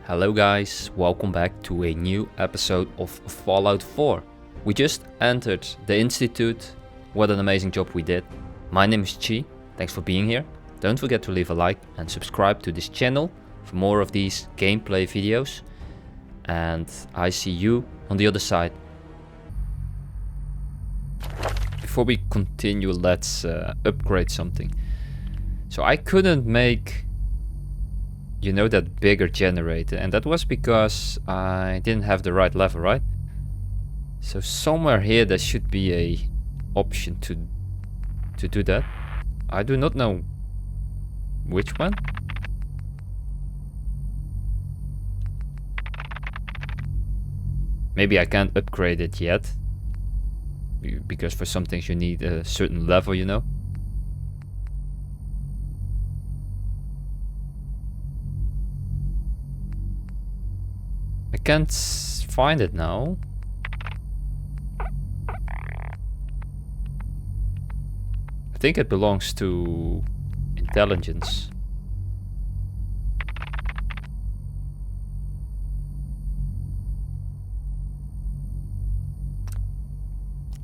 Hello guys, welcome back to a new episode of Fallout 4. We just entered the Institute. What an amazing job we did. My name is Chi, thanks for being here. Don't forget to leave a like and subscribe to this channel for more of these gameplay videos. And I see you on the other side. Before we continue, let's upgrade something. So I couldn't make that bigger generator, and that was because I didn't have the right level, right? So somewhere here there should be a option to do that. I do not know which one. Maybe I can't upgrade it yet, because for some things you need a certain level, I can't find it now. I think it belongs to intelligence.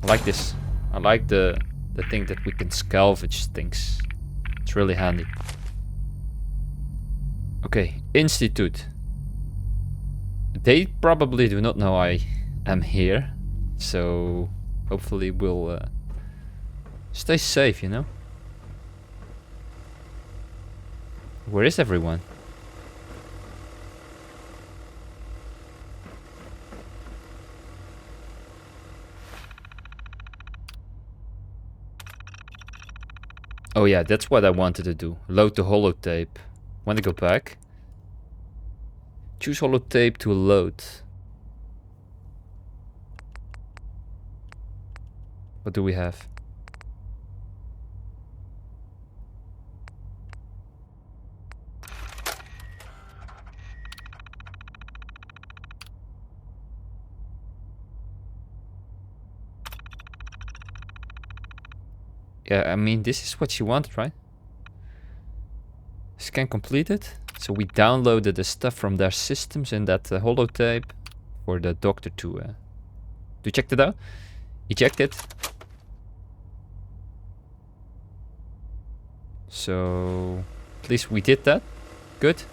I like this. I like the thing that we can salvage things. It's really handy. Okay, Institute. They probably do not know I am here, so hopefully we'll stay safe, Where is everyone? Oh yeah, that's what I wanted to do. Load the holotape. Want to go back? Choose holotape to load. What do we have? Yeah, I mean, this is what she wanted, right? Scan completed. So we downloaded the stuff from their systems in that holotape for the doctor to check it out. Eject it. So at least we did that. Good.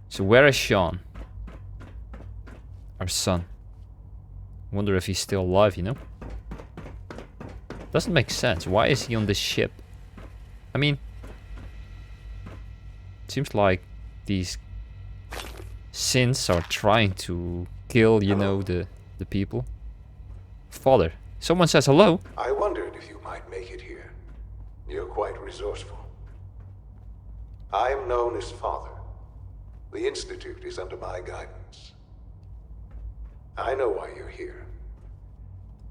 So where is Sean? Our son. Wonder if he's still alive, Doesn't make sense. Why is he on this ship? I mean, seems like these sins are trying to kill, the people. Father, someone says hello. I wondered if you might make it here. You're quite resourceful. I'm known as Father. The Institute is under my guidance. I know why you're here.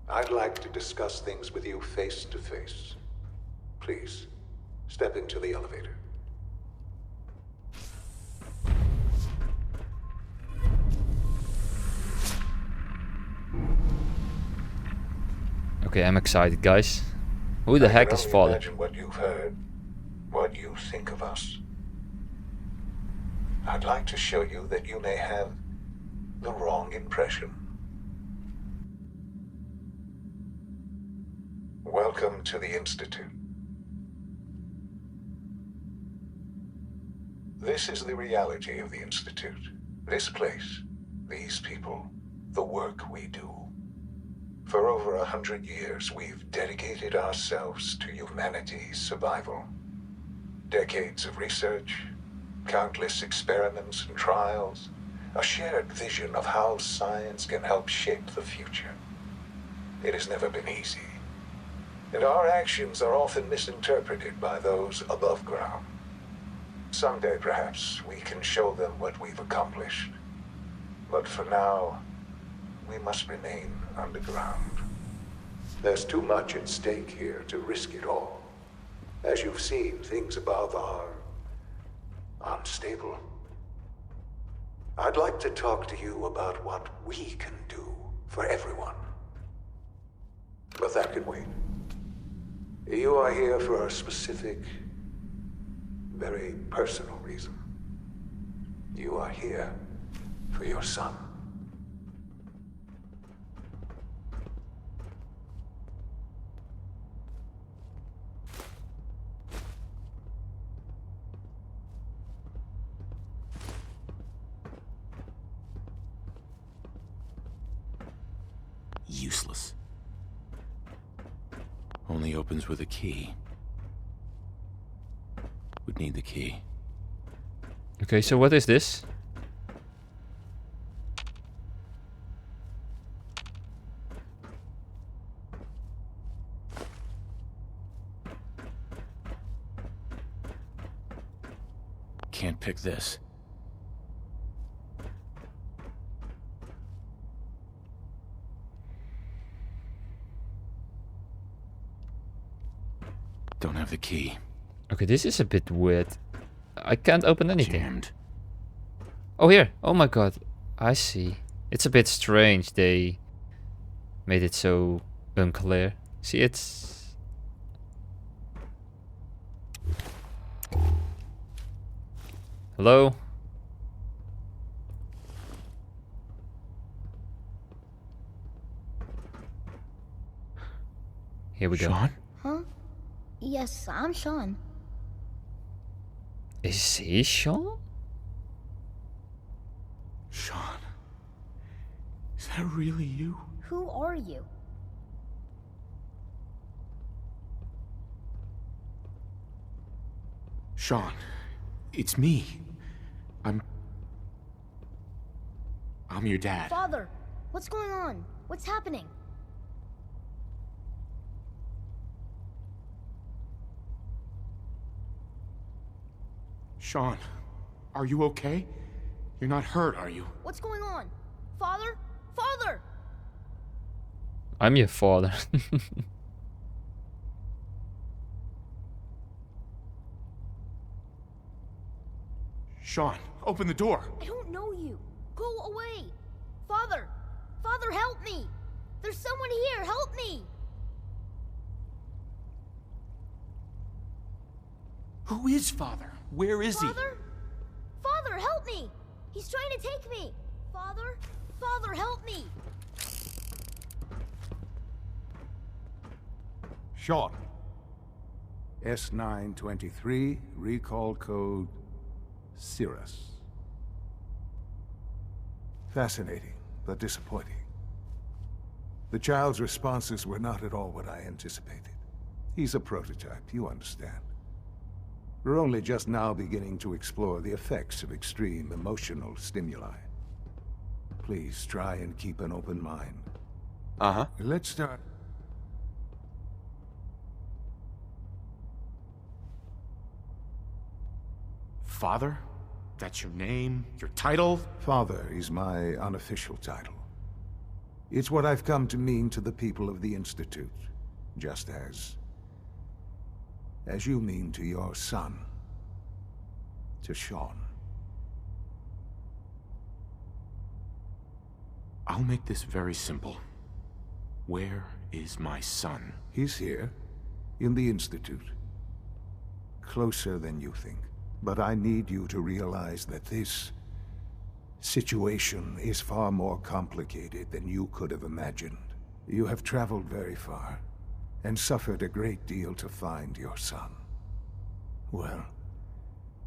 I'd like to discuss things with you face to face. Please, step into the elevator. Okay, I'm excited, guys. Who the heck is Father? Imagine what you've heard, what you think of us. I'd like to show you that you may have the wrong impression. Welcome to the Institute. This is the reality of the Institute. This place, these people, the work we do. For over 100 years, we've dedicated ourselves to humanity's survival. Decades of research, countless experiments and trials, a shared vision of how science can help shape the future. It has never been easy, and our actions are often misinterpreted by those above ground. Someday, perhaps, we can show them what we've accomplished. But for now, we must remain underground. There's too much at stake here to risk it all. As you've seen, things above are unstable. I'd like to talk to you about what we can do for everyone. But that can wait. You are here for a specific, very personal reason. You are here for your son. Useless. Only opens with a key. Would need the key. Okay, so what is this? Can't pick this. Don't have the key. Okay, this is a bit weird. I can't open anything. Jammed. Oh, here. Oh my god. I see. It's a bit strange they made it so unclear. See, it's... Hello? Here we go. Sean? Huh? Yes, I'm Sean. Is he Sean? Sean? Is that really you? Who are you? Sean, it's me. I'm your dad. Father, what's going on? What's happening? Sean, are you okay? You're not hurt, are you? What's going on? Father? Father! I'm your father. Sean, open the door. I don't know you. Go away. Father! Father, help me! There's someone here. Help me! Who is Father? Where is Father? Father, help me! He's trying to take me! Father? Father, help me! Sean. S923, recall code Cirrus. Fascinating, but disappointing. The child's responses were not at all what I anticipated. He's a prototype, you understand. We're only just now beginning to explore the effects of extreme emotional stimuli. Please try and keep an open mind. Uh-huh. Let's start. Father? That's your name? Your title? Father is my unofficial title. It's what I've come to mean to the people of the Institute, just as you mean to your son, to Sean. I'll make this very simple. Where is my son? He's here, in the Institute. Closer than you think. But I need you to realize that this situation is far more complicated than you could have imagined. You have traveled very far, and suffered a great deal to find your son. Well,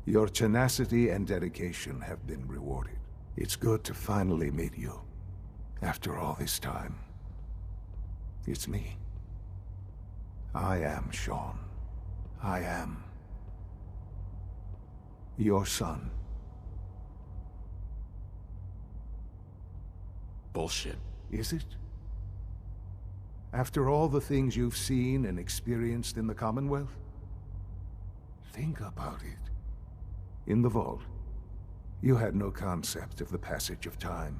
your tenacity and dedication have been rewarded. It's good to finally meet you, after all this time. It's me. I am Sean. I am your son. Bullshit. Is it? After all the things you've seen and experienced in the Commonwealth? Think about it. In the vault, you had no concept of the passage of time.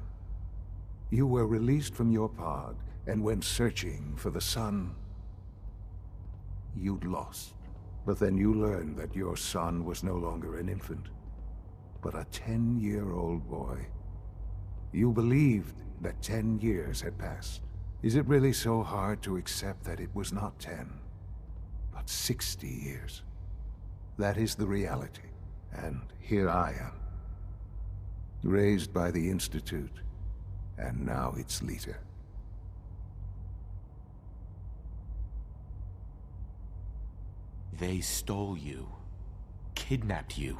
You were released from your pod and went searching for the son you'd lost. But then you learned that your son was no longer an infant, but a 10-year-old boy. You believed that 10 years had passed. Is it really so hard to accept that it was not 10, but 60 years? That is the reality, and here I am, raised by the Institute, and now its leader. They stole you. Kidnapped you.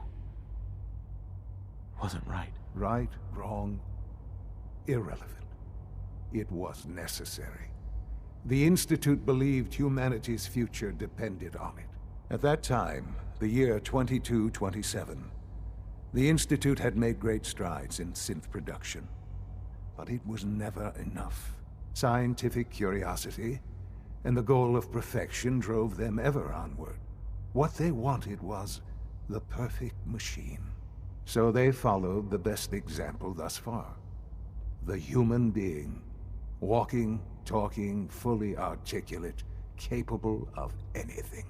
Wasn't right. Right, wrong, irrelevant. It was necessary. The Institute believed humanity's future depended on it. At that time, the year 2227, the Institute had made great strides in synth production. But it was never enough. Scientific curiosity and the goal of perfection drove them ever onward. What they wanted was the perfect machine. So they followed the best example thus far. The human being. Walking, talking, fully articulate, capable of anything.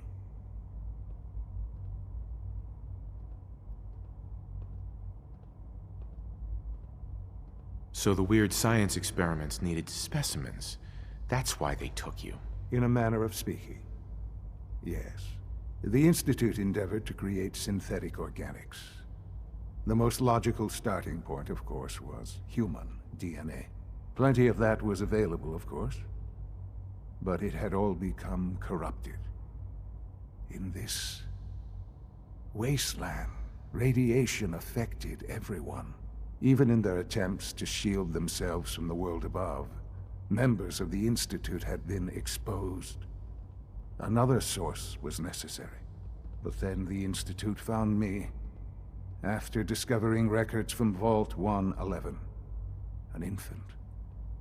So the weird science experiments needed specimens. That's why they took you. In a manner of speaking, yes. The Institute endeavored to create synthetic organics. The most logical starting point, of course, was human DNA. Plenty of that was available, of course. But it had all become corrupted. In this wasteland, radiation affected everyone. Even in their attempts to shield themselves from the world above, members of the Institute had been exposed. Another source was necessary. But then the Institute found me, after discovering records from Vault 111. An infant,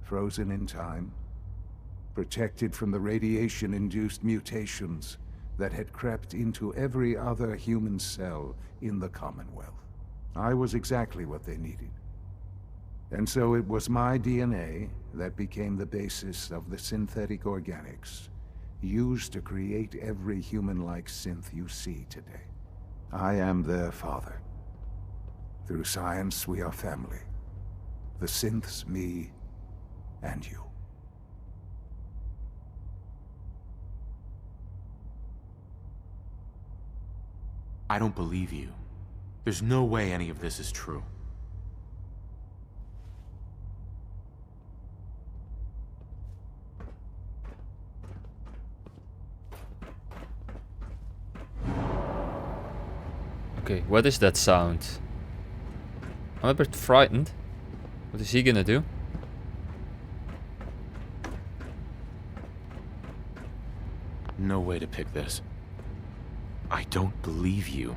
frozen in time, protected from the radiation-induced mutations that had crept into every other human cell in the Commonwealth. I was exactly what they needed. And so it was my DNA that became the basis of the synthetic organics used to create every human-like synth you see today. I am their father. Through science, we are family. The synths, me, and you. I don't believe you. There's no way any of this is true. Okay, what is that sound? I'm a bit frightened. What is he gonna do? No way to pick this. I don't believe you.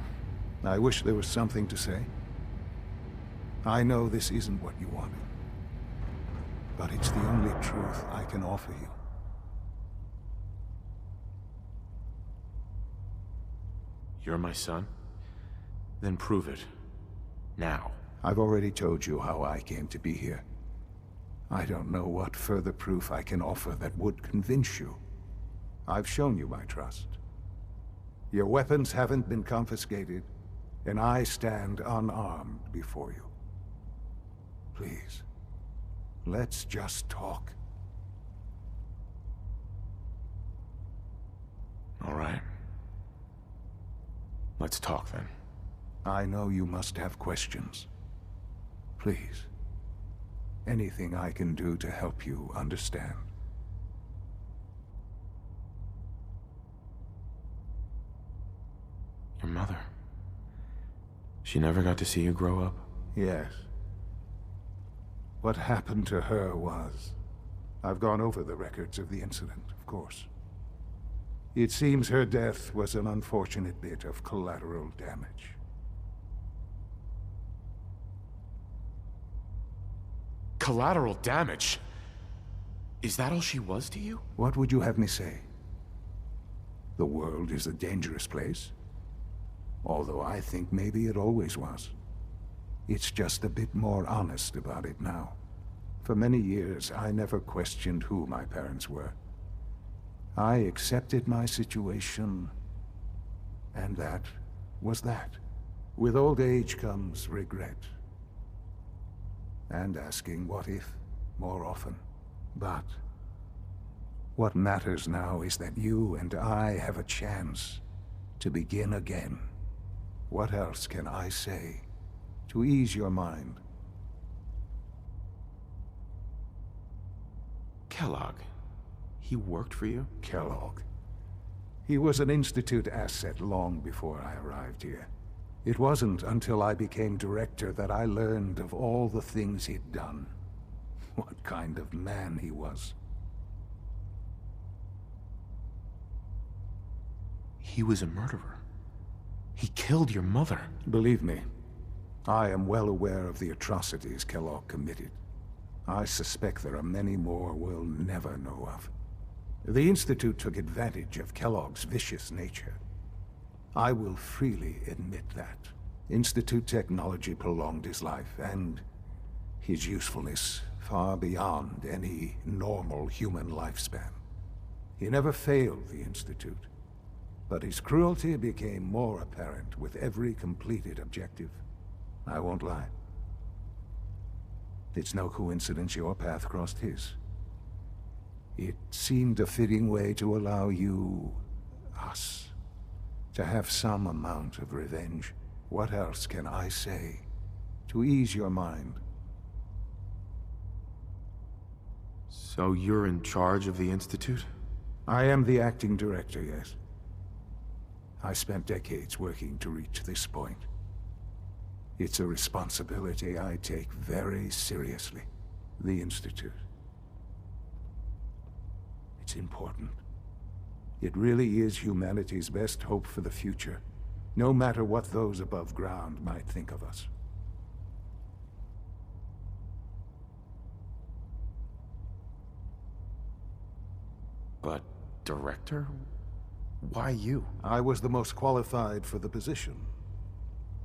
I wish there was something to say. I know this isn't what you wanted. But it's the only truth I can offer you. You're my son? Then prove it. Now. I've already told you how I came to be here. I don't know what further proof I can offer that would convince you. I've shown you my trust. Your weapons haven't been confiscated, and I stand unarmed before you. Please, let's just talk. All right. Let's talk then. I know you must have questions. Please, anything I can do to help you understand. Your mother. She never got to see you grow up? Yes. What happened to her was... I've gone over the records of the incident, of course. It seems her death was an unfortunate bit of collateral damage. Collateral damage? Is that all she was to you? What would you have me say? The world is a dangerous place. Although I think maybe it always was. It's just a bit more honest about it now. For many years, I never questioned who my parents were. I accepted my situation, and that was that. With old age comes regret. And asking what if more often. But what matters now is that you and I have a chance to begin again. What else can I say to ease your mind Kellogg. He worked for you? Kellogg. He was an Institute asset long before I arrived here. It wasn't until I became director that I learned of all the things he'd done. What kind of man he was. He was a murderer. He killed your mother. Believe me, I am well aware of the atrocities Kellogg committed. I suspect there are many more we'll never know of. The Institute took advantage of Kellogg's vicious nature. I will freely admit that. Institute technology prolonged his life, and his usefulness far beyond any normal human lifespan. He never failed the Institute, but his cruelty became more apparent with every completed objective. I won't lie. It's no coincidence your path crossed his. It seemed a fitting way to allow you, us, to have some amount of revenge. What else can I say to ease your mind? So you're in charge of the Institute? I am the acting director, yes. I spent decades working to reach this point. It's a responsibility I take very seriously. The Institute. It's important. It really is humanity's best hope for the future, no matter what those above ground might think of us. But, director? Why you? I was the most qualified for the position,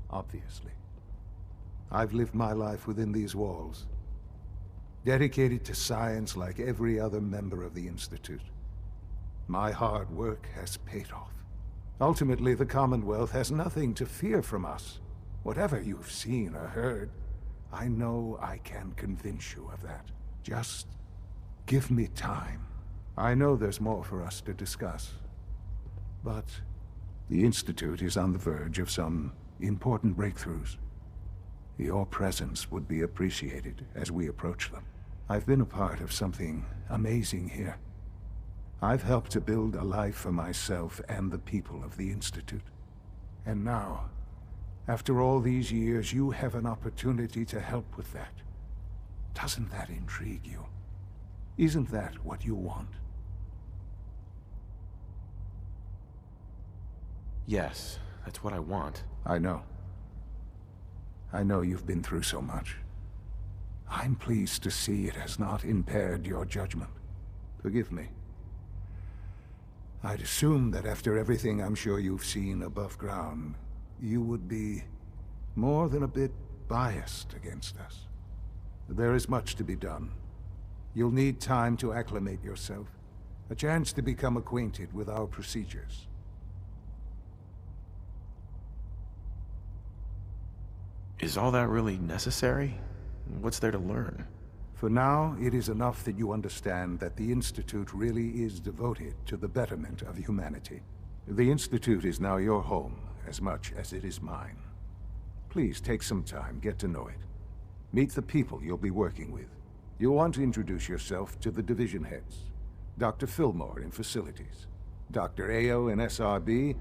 obviously. I've lived my life within these walls, dedicated to science like every other member of the Institute. My hard work has paid off. Ultimately, the Commonwealth has nothing to fear from us. Whatever you've seen or heard, I know I can convince you of that. Just give me time. I know there's more for us to discuss. But the Institute is on the verge of some important breakthroughs. Your presence would be appreciated as we approach them. I've been a part of something amazing here. I've helped to build a life for myself and the people of the Institute. And now, after all these years, you have an opportunity to help with that. Doesn't that intrigue you? Isn't that what you want? Yes, that's what I want. I know. I know you've been through so much. I'm pleased to see it has not impaired your judgment. Forgive me. I'd assume that after everything I'm sure you've seen above ground, you would be more than a bit biased against us. There is much to be done. You'll need time to acclimate yourself, a chance to become acquainted with our procedures. Is all that really necessary? What's there to learn? For now, it is enough that you understand that the Institute really is devoted to the betterment of humanity. The Institute is now your home, as much as it is mine. Please take some time, get to know it. Meet the people you'll be working with. You'll want to introduce yourself to the division heads. Dr. Fillmore in Facilities, Dr. Ayo in SRB,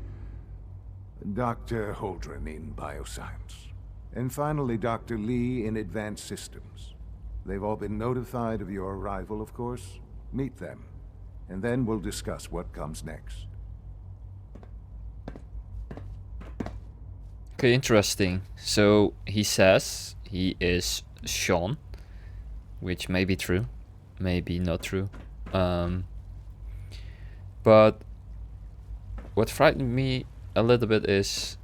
Dr. Holdren in Bioscience, and finally Dr. Lee in Advanced Systems. They've all been notified of your arrival, of course. Meet them, and then we'll discuss what comes next. Okay, interesting. So he says he is Sean, which may be true, maybe not true. But what frightened me a little bit is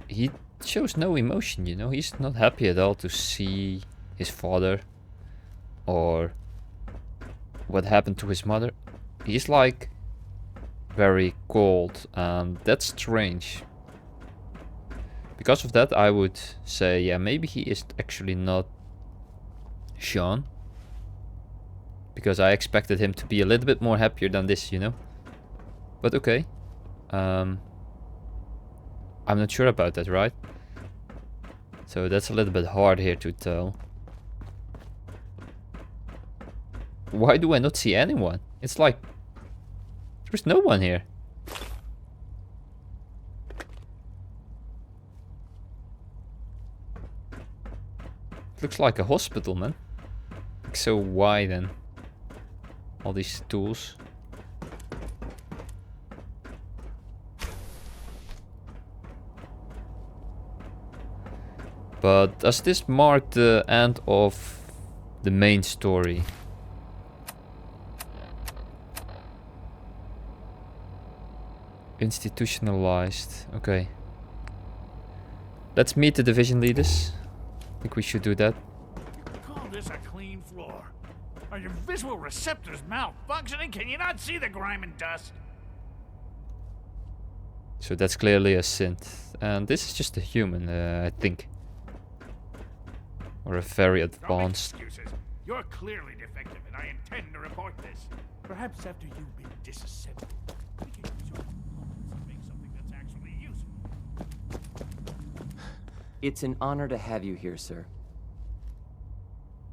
he shows no emotion, you know? He's not happy at all to see his father or what happened to his mother. He's like very cold, and that's strange. Because of that, I would say, yeah, maybe he is actually not Sean. Because I expected him to be a little bit more happier than this, you know? But okay. I'm not sure about that, right? So that's a little bit hard here to tell. why do I not see anyone? It's like there's no one here. Looks like a hospital, man. Like so wide and all these tools. But does this mark the end of the main story? Institutionalized. Okay. Let's meet the division leaders. I think we should do that. You call this a clean floor? Are your visual receptors malfunctioning? Can you not see the grime and dust? So that's clearly a synth. And this is just a human, I think. Or a very Don't make advanced. excuses. You're clearly defective, and I intend to report this. Perhaps after you've been disassembled, we can use your components to make something that's actually useful. It's an honor to have you here, sir.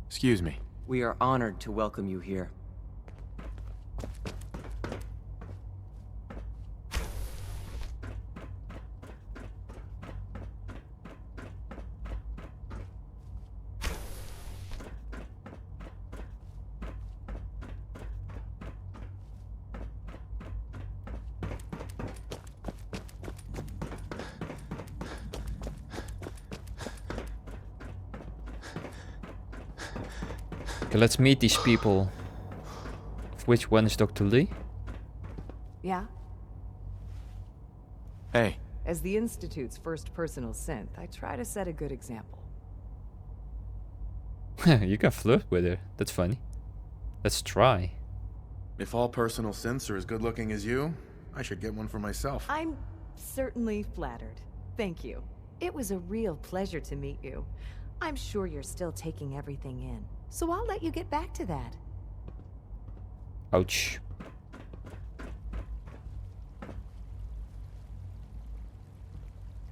Excuse me. We are honored to welcome you here. Okay, let's meet these people. Of which one is Dr. Lee? Yeah? Hey, As the Institute's first personal synth, I try to set a good example. You can flirt with her. That's funny. Let's try. If all personal synths are as good looking as you, I should get one for myself. I'm certainly flattered. Thank you. It was a real pleasure to meet you. I'm sure you're still taking everything in, so I'll let you get back to that. Ouch.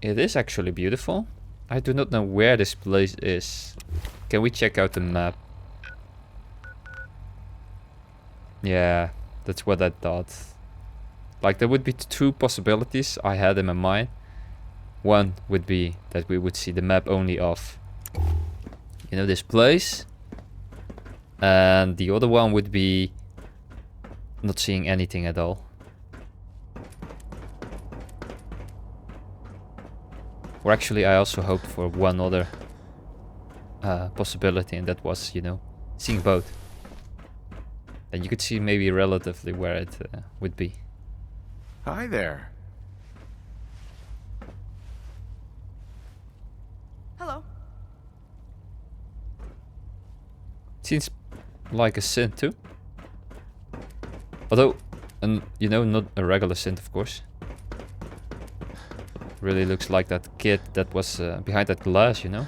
It is actually beautiful. I do not know where this place is. Can we check out the map? Yeah, that's what I thought. Like, there would be two possibilities I had in my mind. One would be that we would see the map only of, you know, this place. And the other one would be not seeing anything at all. Or actually, I also hoped for one other possibility, and that was, you know, seeing both. And you could see maybe relatively where it would be. Hi there. Hello. Seems like a synth too. Although, you know, not a regular synth, of course. Really looks like that kid that was behind that glass, you know?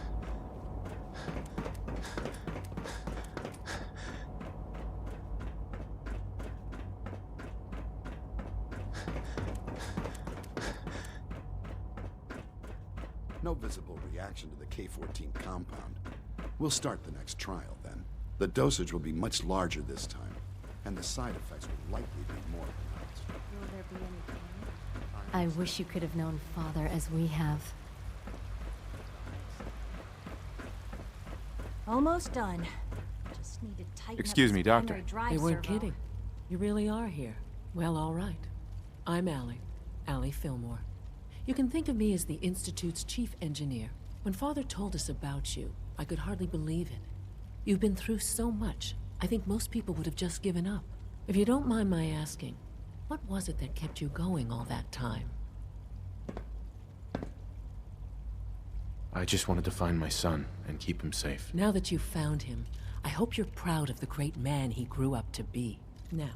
No visible reaction to the K-14 compound. We'll start the next trial then. The dosage will be much larger this time, and the side effects will likely be more pronounced. Will there be any pain? I wish you could have known Father as we have. Almost done. Just need to tighten Excuse up me, this Doctor. primary drive They weren't servo. kidding. You really are here. Well, all right. I'm Allie Fillmore. You can think of me as the Institute's chief engineer. When Father told us about you, I could hardly believe it. You've been through so much, I think most people would have just given up. If you don't mind my asking, what was it that kept you going all that time? I just wanted to find my son and keep him safe. Now that you've found him, I hope you're proud of the great man he grew up to be. Now,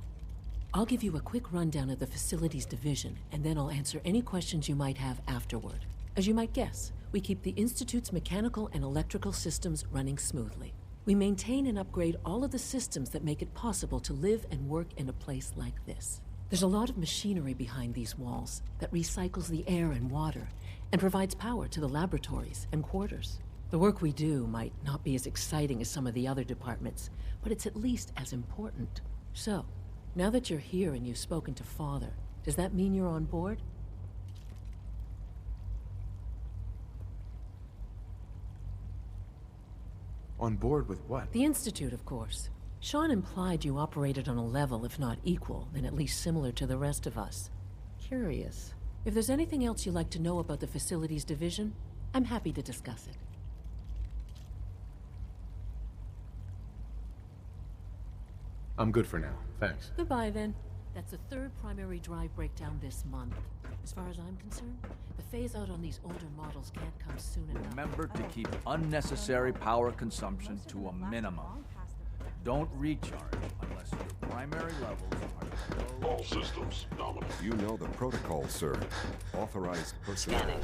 I'll give you a quick rundown of the facilities division, and then I'll answer any questions you might have afterward. As you might guess, we keep the Institute's mechanical and electrical systems running smoothly. We maintain and upgrade all of the systems that make it possible to live and work in a place like this. There's a lot of machinery behind these walls that recycles the air and water and provides power to the laboratories and quarters. The work we do might not be as exciting as some of the other departments, but it's at least as important. So, now that you're here and you've spoken to Father, does that mean you're on board? On board with what? The Institute, of course. Sean implied you operated on a level, if not equal, then at least similar to the rest of us. Curious. If there's anything else you'd like to know about the Facilities Division, I'm happy to discuss it. I'm good for now, thanks. Goodbye, then. That's the third primary drive breakdown this month. As far as I'm concerned, the phase-out on these older models can't come soon enough. Remember to keep unnecessary power consumption to a minimum. Don't recharge unless your primary levels are low. All systems nominal. You know the protocol, sir. Authorized personnel only.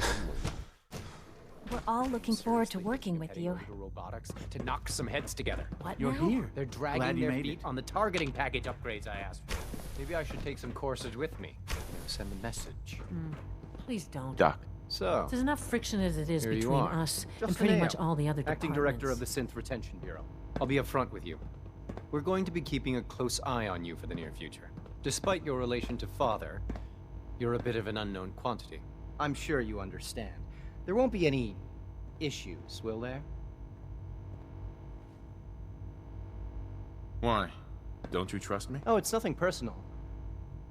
We're all looking forward to working with you. Robotics to knock some heads together. What You're now? here. They're dragging Glad you their made feet it. on the targeting package upgrades I asked for. Maybe I should take some courses with me. Send a message. Please don't. Doc. So, There's enough friction as it is here you between are. us and Justin pretty Ale, much all the other departments. Acting Director of the Synth Retention Bureau. I'll be upfront with you. We're going to be keeping a close eye on you for the near future. Despite your relation to Father, you're a bit of an unknown quantity. I'm sure you understand. There won't be any issues, will there? Why? Don't you trust me? Oh, it's nothing personal.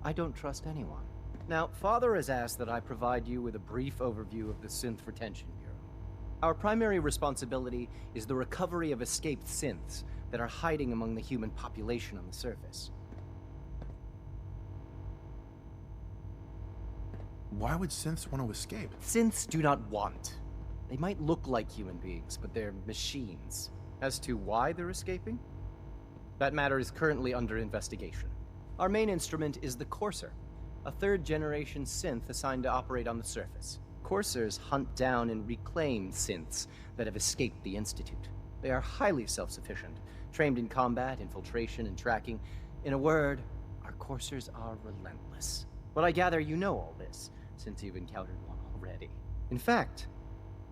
I don't trust anyone. Now, Father has asked that I provide you with a brief overview of the Synth Retention Bureau. Our primary responsibility is the recovery of escaped synths that are hiding among the human population on the surface. Why would synths want to escape? Synths do not want. They might look like human beings, but they're machines. As to why they're escaping? That matter is currently under investigation. Our main instrument is the Courser, a third-generation synth assigned to operate on the surface. Coursers hunt down and reclaim synths that have escaped the Institute. They are highly self-sufficient, trained in combat, infiltration, and tracking. In a word, our Coursers are relentless. But I gather you know all this, since you've encountered one already. In fact,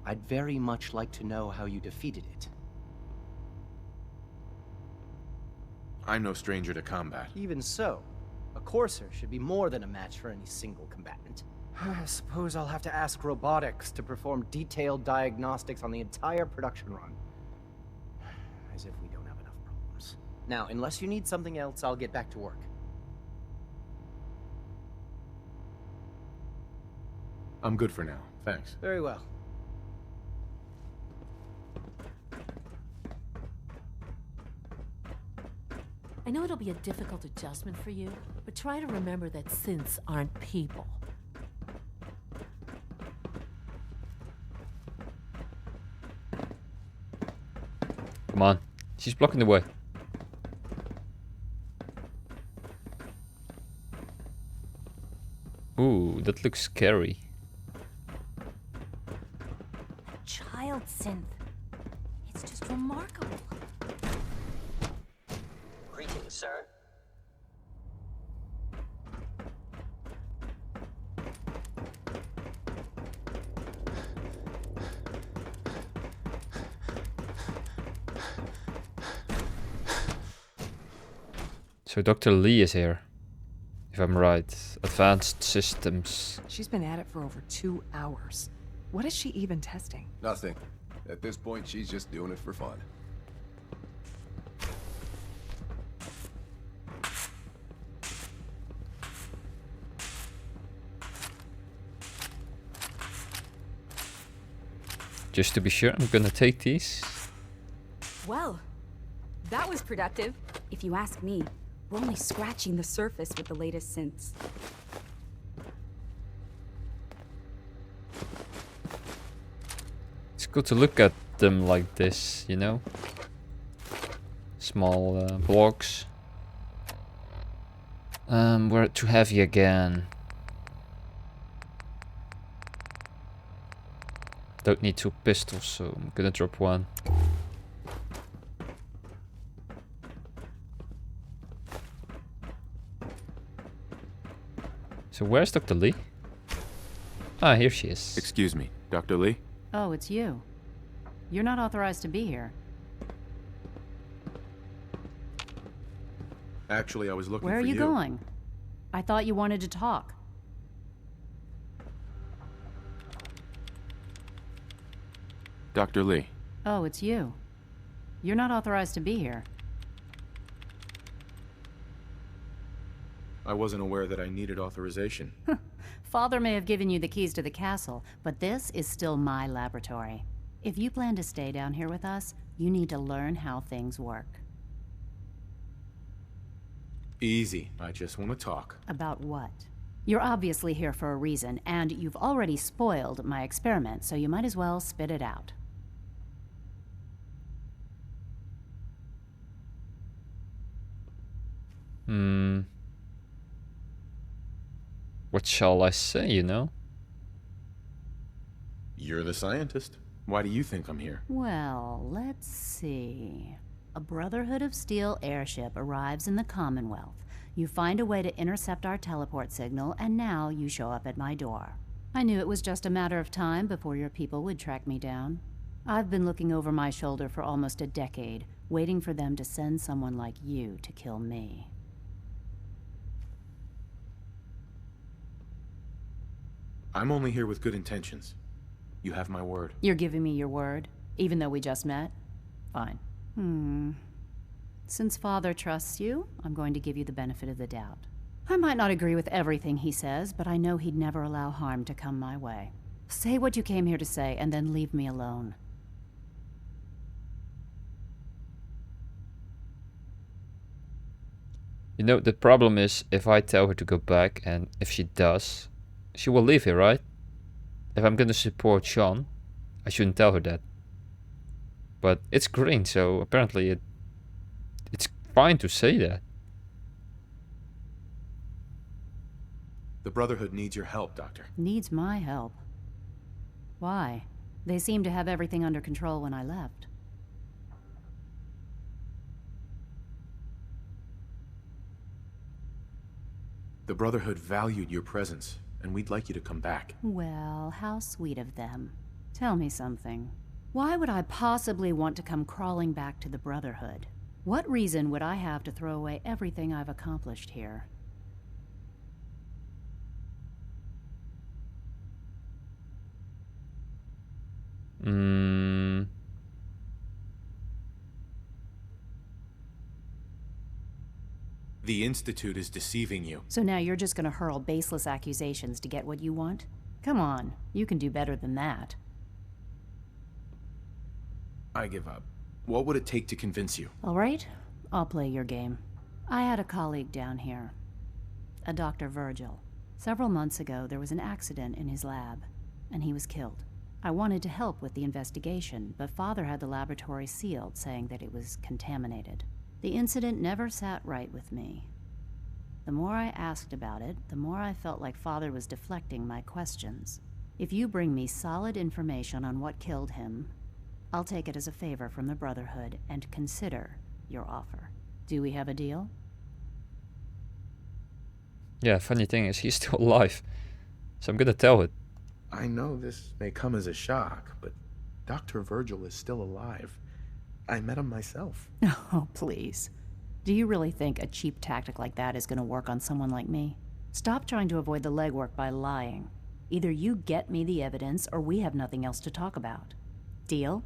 I'd very much like to know how you defeated it. I'm no stranger to combat. Even so, a Courser should be more than a match for any single combatant. I suppose I'll have to ask robotics to perform detailed diagnostics on the entire production run. As if we don't have enough problems. Now, unless you need something else, I'll get back to work. I'm good for now, thanks. Very well. I know it'll be a difficult adjustment for you, but try to remember that synths aren't people. Come on. She's blocking the way. Ooh, that looks scary. Child synth. It's just remarkable. Greetings, sir. So Dr. Lee is here. If I'm right. Advanced systems. She's been at it for over 2 hours. What is she even testing? Nothing. At this point, she's just doing it for fun. Just to be sure, I'm gonna take these. Well, that was productive. If you ask me, we're only scratching the surface with the latest synths. It's good to look at them like this, you know? Small blocks. We're too heavy again. Don't need 2 pistols, so I'm gonna drop 1. So where's Dr. Lee? Ah, here she is. Excuse me, Dr. Lee? Oh, it's you. You're not authorized to be here. Actually, I was looking Where for are you going? I thought you wanted to talk. Dr. Lee. Oh, it's you. You're not authorized to be here. I wasn't aware that I needed authorization. Father may have given you the keys to the castle, but this is still my laboratory. If you plan to stay down here with us, you need to learn how things work. Easy. I just want to talk. About what? You're obviously here for a reason, and you've already spoiled my experiment, so you might as well spit it out. What shall I say, you know? You're the scientist. Why do you think I'm here? Well, let's see. A Brotherhood of Steel airship arrives in the Commonwealth. You find a way to intercept our teleport signal, and now you show up at my door. I knew it was just a matter of time before your people would track me down. I've been looking over my shoulder for almost a decade, waiting for them to send someone like you to kill me. I'm only here with good intentions. You have my word. You're giving me your word, even though we just met? Fine. Since Father trusts you, I'm going to give you the benefit of the doubt. I might not agree with everything he says, but I know he'd never allow harm to come my way. Say what you came here to say, and then leave me alone. You know, the problem is, if I tell her to go back, and if she does, she will leave here, right? If I'm gonna support Sean, I shouldn't tell her that. But it's green, so apparently it's fine to say that. The Brotherhood needs your help, Doctor. Needs my help. Why? They seemed to have everything under control when I left. The Brotherhood valued your presence, and we'd like you to come back. Well, how sweet of them. Tell me something. Why would I possibly want to come crawling back to the Brotherhood? What reason would I have to throw away everything I've accomplished here? The Institute is deceiving you. So now you're just gonna hurl baseless accusations to get what you want? Come on, you can do better than that. I give up. What would it take to convince you? All right, I'll play your game. I had a colleague down here, a Dr. Virgil. Several months ago, there was an accident in his lab, and he was killed. I wanted to help with the investigation, but Father had the laboratory sealed, saying that it was contaminated. The incident never sat right with me. The more I asked about it, the more I felt like Father was deflecting my questions. If you bring me solid information on what killed him, I'll take it as a favor from the Brotherhood and consider your offer. Do we have a deal? Yeah, funny thing is, he's still alive. So I'm gonna tell it. I know this may come as a shock, but Dr. Virgil is still alive. I met him myself. Oh, please. Do you really think a cheap tactic like that is going to work on someone like me? Stop trying to avoid the legwork by lying. Either you get me the evidence, or we have nothing else to talk about. Deal?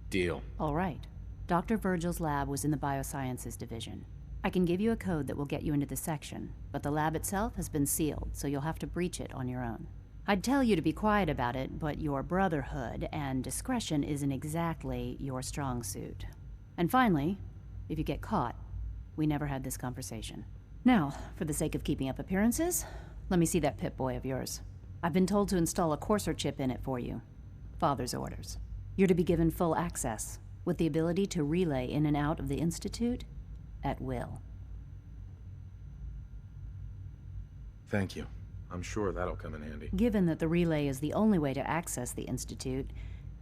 Deal. All right. Dr. Virgil's lab was in the Biosciences Division. I can give you a code that will get you into the section, but the lab itself has been sealed, so you'll have to breach it on your own. I'd tell you to be quiet about it, but your Brotherhood and discretion isn't exactly your strong suit. And finally, if you get caught, we never had this conversation. Now, for the sake of keeping up appearances, let me see that Pip-Boy of yours. I've been told to install a courser chip in it for you. Father's orders. You're to be given full access, with the ability to relay in and out of the Institute at will. Thank you. I'm sure that'll come in handy. Given that the relay is the only way to access the Institute,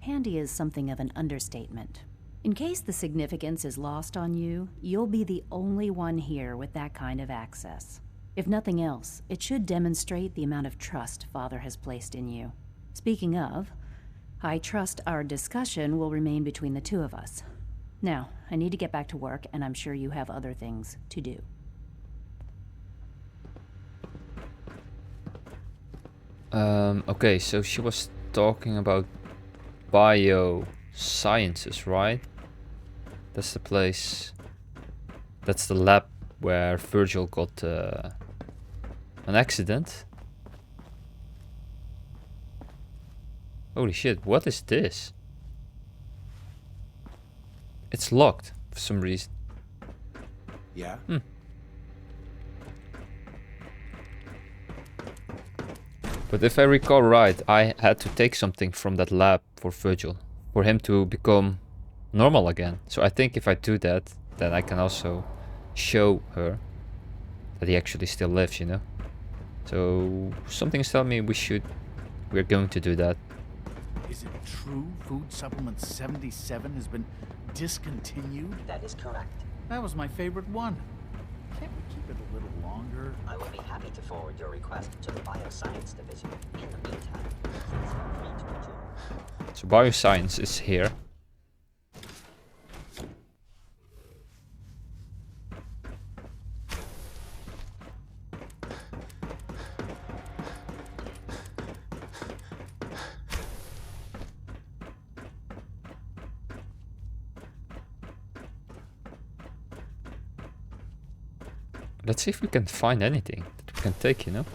handy is something of an understatement. In case the significance is lost on you, you'll be the only one here with that kind of access. If nothing else, it should demonstrate the amount of trust Father has placed in you. Speaking of, I trust our discussion will remain between the two of us. Now, I need to get back to work, and I'm sure you have other things to do. Okay, so she was talking about biosciences, right? That's the place. That's the lab where Virgil got an accident. Holy shit, what is this? It's locked for some reason. Yeah? But if I recall right, I had to take something from that lab for Virgil, for him to become normal again. So I think if I do that, then I can also show her that he actually still lives, you know? So something's telling me we're going to do that. Is it true Food Supplement 77 has been discontinued? That is correct. That was my favorite one. Can't we keep it a little longer? I will be happy to forward your request to the Bioscience Division. In the meantime, please feel free to adjourn. So bioscience is here. Let's see if we can find anything that we can take, you know?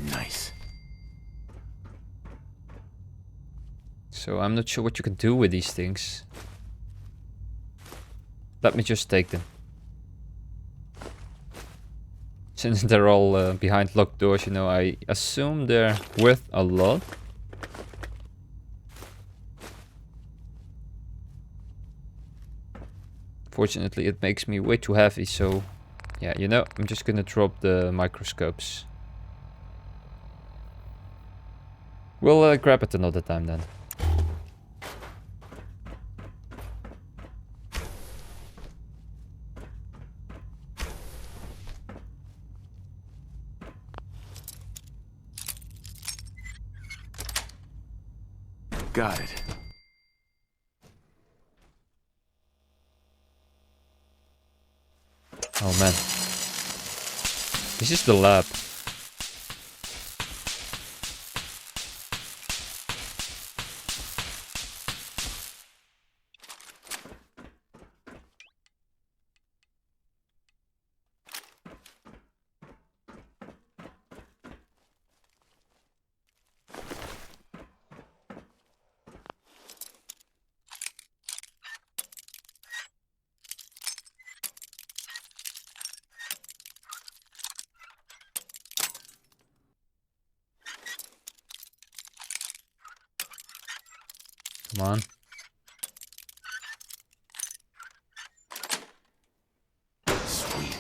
Nice. So I'm not sure what you can do with these things. Let me just take them. Since they're all behind locked doors, you know, I assume they're worth a lot. Fortunately, it makes me way too heavy, so yeah, you know, I'm just gonna drop the microscopes. We'll grab it another time then. Got it. Oh man. This is the lab. Come on. Sweet.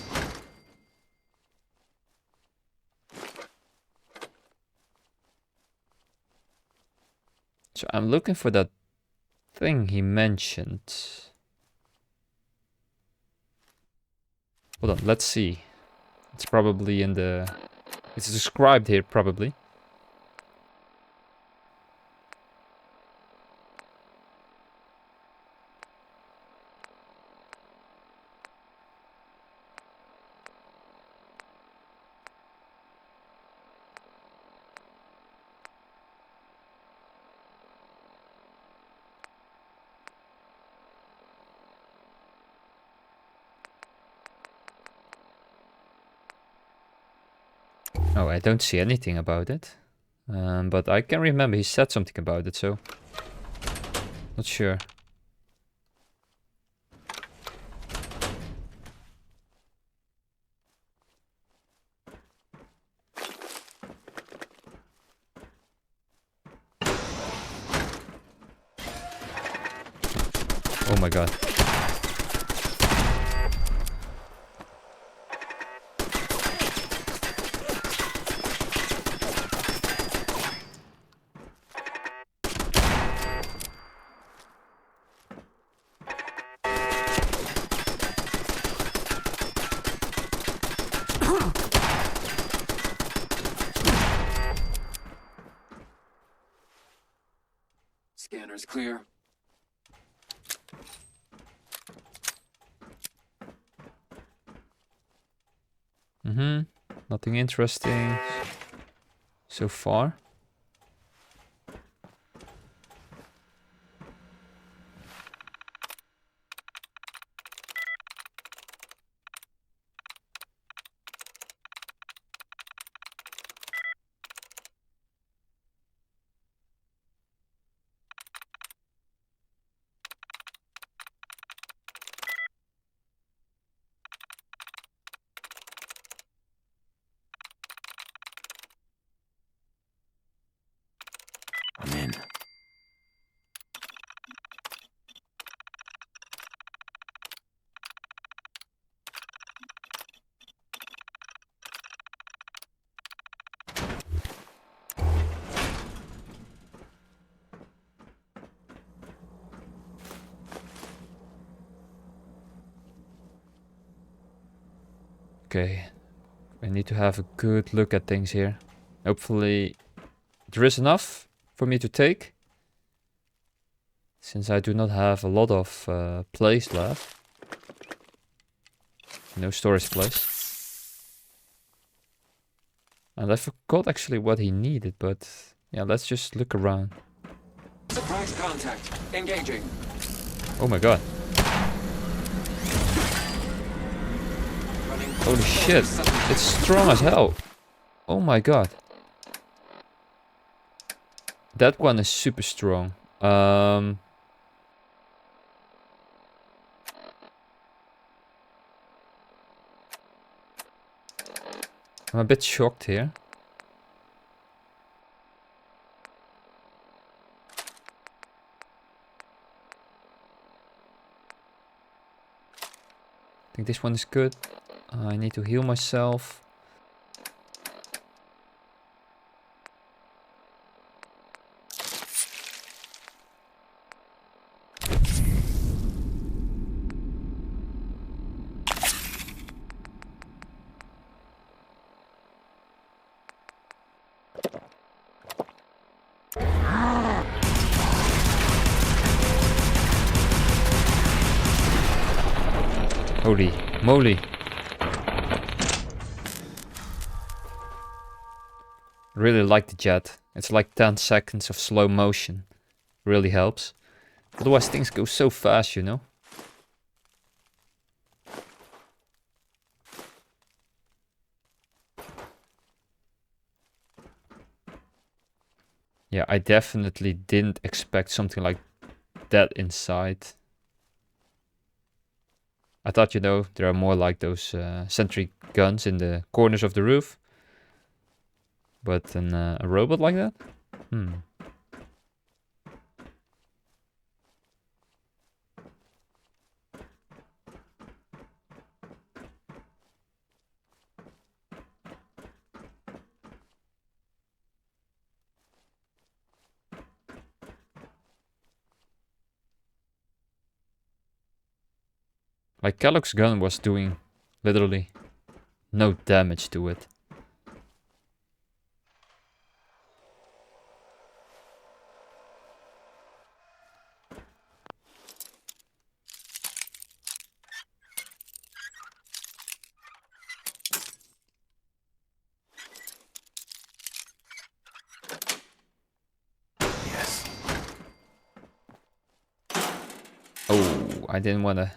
So I'm looking for that thing he mentioned. Hold on, let's see. It's probably in the... It's described here, probably. Oh, I don't see anything about it. But I can remember he said something about it, so... Not sure. Oh my god. Scanner's clear. Nothing interesting so far. I'm in. Okay, I need to have a good look at things here. Hopefully there is enough for me to take, since I do not have a lot of place left. No storage place. And I forgot actually what he needed, but yeah, let's just look around. Surprise contact. Engaging. Oh my god. Holy shit, it's strong as hell. Oh my god. That one is super strong. I'm a bit shocked here. I think this one is good. I need to heal myself. Holy moly. Really like the jet. It's like 10 seconds of slow motion. Really helps. Otherwise things go so fast, you know. Yeah, I definitely didn't expect something like that inside. I thought, you know, there are more like those sentry guns in the corners of the roof. But a robot like that? Like Kellogg's gun was doing literally no damage to it. Yes. Oh, I didn't want to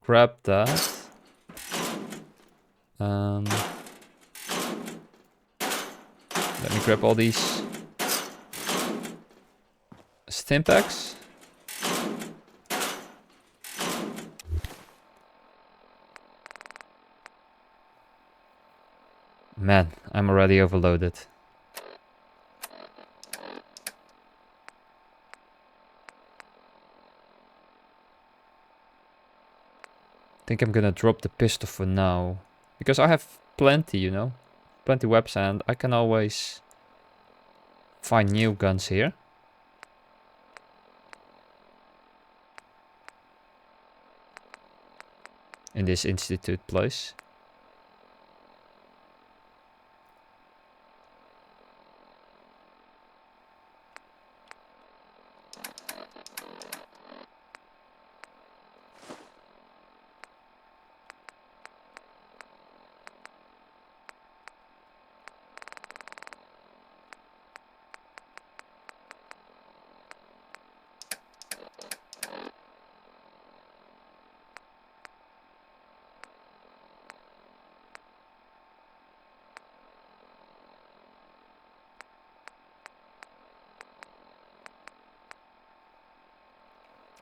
grab that. Let me grab all these stim packs. Man, I'm already overloaded. think I'm gonna drop the pistol for now. Because I have plenty, you know. Plenty weapons and I can always find new guns here. In this institute place.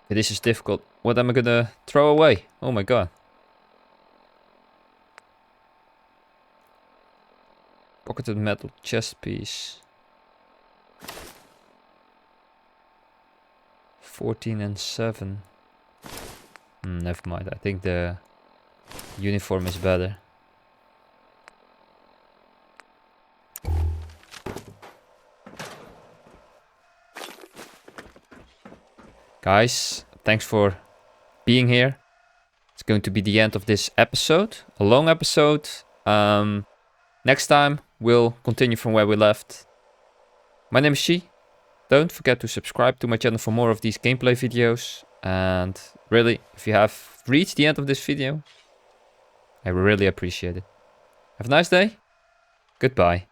This is difficult. What am I gonna throw away? Oh my god. Pocketed metal chest piece. 14 and 7. Never mind. I think the uniform is better. Guys, thanks for being here. It's going to be the end of this episode. A long episode. Next time, we'll continue from where we left. My name is Shi. Don't forget to subscribe to my channel for more of these gameplay videos. And really, if you have reached the end of this video, I really appreciate it. Have a nice day. Goodbye.